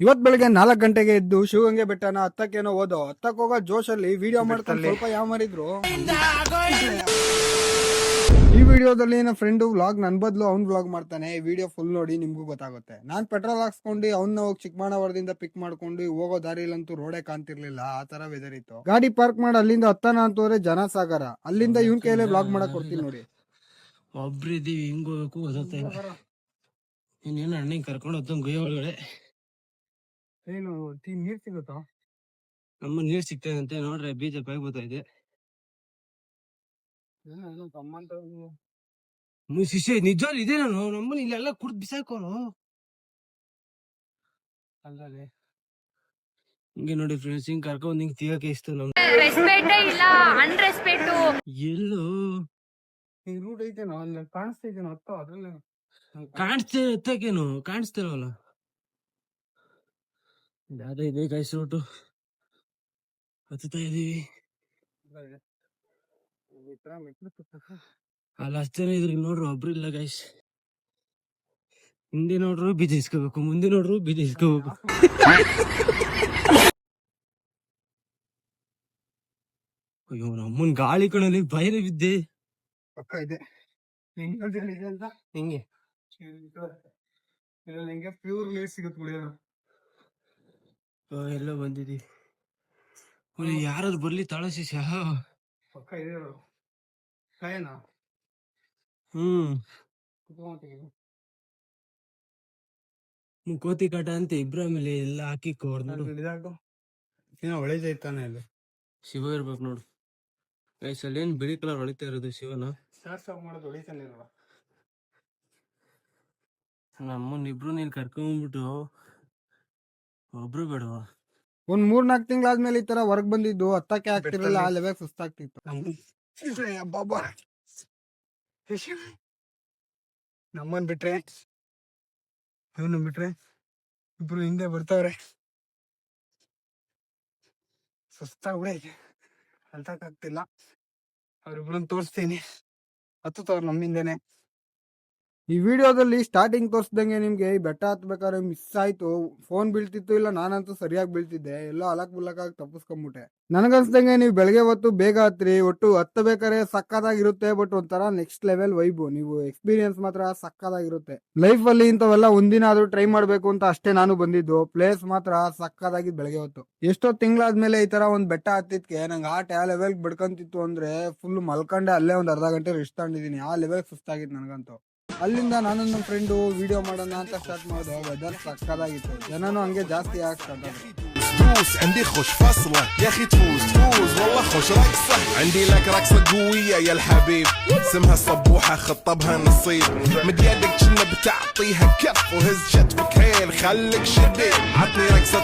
ಇವತ್ ಬೆಳಗ್ಗೆ 4 ಗಂಟೆಗೆ ಎದ್ದು ಶಿವಗಂಗೆ ಬೆಟ್ಟನ ಹತ್ತಕ್ಕೇನೋ ಹೋದೋ. ಹತ್ತಕ್ ಹೋಗೋ ಜೋಶಲ್ಲಿ ವಿಡಿಯೋ ಮಾಡ್ಕೊಂಡು ಸ್ವಲ್ಪ ಯಾವ ಮಾರಿದ್ರು. ಈ ವಿಡಿಯೋದಲ್ಲಿ ನನ್ನ ಫ್ರೆಂಡ್ ವ್ಲಾಗ್ ನನ್ ಬದಲು ಅವ್ನ್ ವ್ಲಾಗ್ ಮಾಡ್ತಾನೆ. ಈ ವಿಡಿಯೋ ಫುಲ್ ನೋಡಿ ನಿಮ್ಗೂ ಗೊತ್ತಾಗುತ್ತೆ. ನಾನ್ ಪೆಟ್ರೋಲ್ ಹಾಕ್ಸ್ಕೊಂಡು ಅವ್ನ ಹೋಗಿ ಚಿಕ್ಕಮಾನವರದಿಂದ ಪಿಕ್ ಮಾಡ್ಕೊಂಡು ಹೋಗೋ ದಾರಿಲಂತೂ ರೋಡೇ ಕಾಣ್ತಿರ್ಲಿಲ್ಲ. ಆ ತರ ವೆದರ್ ಇತ್ತು. ಗಾಡಿ ಪಾರ್ಕ್ ಮಾಡಿ ಅಲ್ಲಿಂದ ಹತ್ತಾನ ಅಂತಂದ್ರೆ ಜನ ಸಾಗರ. ಅಲ್ಲಿಂದ ಇವನ್ ಕೈಯಲ್ಲೇ ವ್ಲಾಗ್ ಮಾಡಕ್ ಕೊಡ್ತೀನಿ ನೋಡಿ. ಒಬ್ರಿದೀವಿ ಹಿಂಗ್ ಹೋಗ್ಬೇಕು ಗೊತ್ತಾಗ್ತಾ ಇಲ್ಲ. ಇನ್ನೇನು ಅಣ್ಣಿಗೆ ಕರ್ಕೊಂಡು ಹೋಗ್ತಾನೆ ಗುಹೆ ಒಳಗಡೆ. ಏನು ನೀರ್ ಸಿಗುತ್ತಾ? ನಮ್ಮ ನೀರ್ ಸಿಗ್ತದಂತೆ ನೋಡ್ರೆ ಬೀಜ ಬರ್ತಾ ಇದೆ. ಶಿಷ್ಯ ನಿಜ ಇದೆ. ನಾನು ನಮ್ಮನ್ನ ಇಲ್ಲೆಲ್ಲ ಕುಡ್ದು ಬಿಸಾಕೋನು ಅಲ್ಲದೆ ಹಿಂಗೆ ನೋಡಿ ಫ್ರೆಂಡ್ಸ್, ಹಿಂಗ್ ಕರ್ಕೊಂಡ್ ಹಿಂಗ್ ತೀಗಕ್ಕೆ ಇಷ್ಟು ನಮ್ ಎಲ್ಲೋ ಈ ರೂಟ್ ಐತೇನೋ ಅಲ್ಲಿ ಕಾಣಿಸ್ತೈತೇನೋ ಹತ್ತ ಅದ್ರಲ್ಲ ಕಾಣಿಸ್ತೇನೆ. ಹತ್ತಕ್ಕೇನು ಕಾಣಿಸ್ತಿರಲ್ಲ. ಯಾವ್ದು ಇದೆ ಗೈಸ್ ರೂಟು ಹತ್ತುತ್ತಾ ಇದೀವಿ. ಅಲ್ಲಿ ಅಷ್ಟೇನ ಇದ್ರಿಗೆ ನೋಡ್ರು ಒಬ್ರು ಇಲ್ಲ ಗೈಸ್. ಹಿಂದೆ ನೋಡ್ರು ಬೀಜ ಇಸ್ಕೋಬೇಕು, ಮುಂದೆ ನೋಡ್ರು ಬೀಜ ಇಸ್ಕೋಬೇಕು. ಅಯ್ಯೋ ನಮ್ಮನ್ ಗಾಳಿ ಕಣಲ್ಲಿ ಬೈರೆ ಬಿದ್ದೆ. ಪಕ್ಕ ಇದೆ ಅಂತ ಹಿಂಗೆ ನಿಂಗೆ ಪ್ಯೂರ್ ನೀರ್ ಸಿಗುತ್ತೆ ಕುಡಿಯೋದು. ಎಲ್ಲ ಬಂದಿದ್ದೀವಿ. ಯಾರಾದ್ರು ಬರ್ಲಿ ತಾಳ ಶಿಷ್ಯ. ಪಕ್ಕ ಇದೆ ಕಾಯನ. ಕೋತಿ ಕಾಟ ಅಂತ ಇಬ್ರ ಮೇಲೆ ಎಲ್ಲ ಹಾಕಿ ಏನೋ ಹೊಳಿತೈತಾನೆ ಅಲ್ಲಿ. ಶಿವ ಇರ್ಬೇಕು ನೋಡು ಗೈಸ್. ಅಲ್ಲಿ ಏನ್ ಬಿಳಿ ಕಲರ್ ಹೊಳಿತಾ ಇರೋದು ಶಿವನ. ಮಾಡೋದು ಹೊಳಿತಾನೆ ಇರಲ್ಲ. ನಮ್ಮನ್ ಇಬ್ರು ನೀನ್ ಕರ್ಕೊಂಡ್ಬಿಟ್ಟು ಒಬ್ರು ಬೇಡವಾ. ಒಂದ್ 3-4 ತಿಂಗಳಾದ್ಮೇಲೆ ಈ ತರ ಹೊರಗ್ ಬಂದಿದ್ದು ಹತ್ತಕ್ಕೆ ಆಗ್ತಿರಲಿಲ್ಲ. ಆ ಲೆವೆಲ್ ಸುಸ್ತಾಗ್ತಿತ್ತು. ನಮ್ಮನ್ ಬಿಟ್ರೆ ಇವನು ಬಿಟ್ರೆ ಇಬ್ರು ಹಿಂದೆ ಬರ್ತಾವ್ರೆ. ಸುಸ್ತಾಗ್ಬಿಡೈತೆ, ಹತ್ತಕ್ಕಾಗ್ತಿಲ್ಲ. ಅವ್ರಿಬ್ರನ್ನ ತೋರಿಸ್ತೀನಿ, ಹತ್ತುತ್ತವ್ರು ನಮ್ಮಿಂದೇನೆ. ಈ ವಿಡಿಯೋದಲ್ಲಿ ಸ್ಟಾರ್ಟಿಂಗ್ ತೋರಿಸ್ದಂಗೆ ನಿಮ್ಗೆ ಈ ಬೆಟ್ಟ ಹತ್ಬೇಕಾದ್ರೆ ಮಿಸ್ ಆಯ್ತು. ಫೋನ್ ಬೀಳ್ತಿತ್ತು, ಇಲ್ಲ ನಾನಂತೂ ಸರಿಯಾಗಿ ಬೀಳ್ತಿದ್ದೆ. ಎಲ್ಲೋ ಅಲಕ್ ಬುಲ್ಲಕ್ಕಾಗಿ ತಪ್ಪಿಸ್ಕೊಂಡ್ಬಿಟ್ಟೆ. ನನಗನ್ಸ್ದಂಗೆ ನೀವು ಬೆಳಗ್ಗೆ ಹೊತ್ತು ಬೇಗ ಹತ್ರಿ. ಒಟ್ಟು ಹತ್ತಬೇಕಾದ್ರೆ ಸಕ್ಕದಾಗಿರುತ್ತೆ. ಬಟ್ ಒಂಥರ ನೆಕ್ಸ್ಟ್ ಲೆವೆಲ್ ವೈಬು. ನೀವು ಎಕ್ಸ್ಪೀರಿಯನ್ಸ್ ಮಾತ್ರ ಸಕ್ಕದಾಗಿರುತ್ತೆ. ಲೈಫ್ ಅಲ್ಲಿ ಇಂಥವೆಲ್ಲ ಒಂದಿನ ಆದ್ರೂ ಟ್ರೈ ಮಾಡ್ಬೇಕು ಅಂತ ಅಷ್ಟೇ ನಾನು ಬಂದಿದ್ದು. ಪ್ಲೇಸ್ ಮಾತ್ರ ಸಕ್ಕದಾಗಿದ್ದು ಬೆಳಗ್ಗೆ ಹೊತ್ತು. ಎಷ್ಟೋ ತಿಂಗಳಾದ್ಮೇಲೆ ಈ ತರ ಒಂದ್ ಬೆಟ್ಟ ಹತ್ತಿದ್ಕೆ ನಂಗೆ ಆ ಲೆವೆಲ್ ಬಡ್ಕಂತಿತ್ತು ಅಂದ್ರೆ ಫುಲ್ ಮಲ್ಕೊಂಡೆ ಅಲ್ಲೇ ಒಂದ್ ಅರ್ಧ ಗಂಟೆ ರೆಸ್ಟ್ ತಗೊಂಡಿದ್ದೀನಿ. ಆ ಲೆವೆಲ್ ಸುಸ್ತಾಗಿತ್ತು ನನಗಂತೂ. ಅಲ್ಲಿಂದ ನಾನು ನಮ್ಮ ಫ್ರೆಂಡು ವಿಡಿಯೋ ಮಾಡೋಣ ಅಂತ ಸ್ಟಾರ್ಟ್ ಮಾಡಿದೆ. ವೆದರ್ ಸಕ್ಕದಾಗಿತ್ತು, ಜನನು ಹಂಗೆ ಜಾಸ್ತಿ ಆಗಕ್ಕೆ ಸ್ಟಾರ್ಟ್ ಆದ್ರು. عندي خوش فصلة يا اخي تفوز والله خوش رقصة. عندي لك رقصة قوية يا الحبيب اسمها الصبوحة خطبها نصيب. مد يدك كنا بتعطيها كف وهز شتفك هيل خليك شديد. عطني رقصة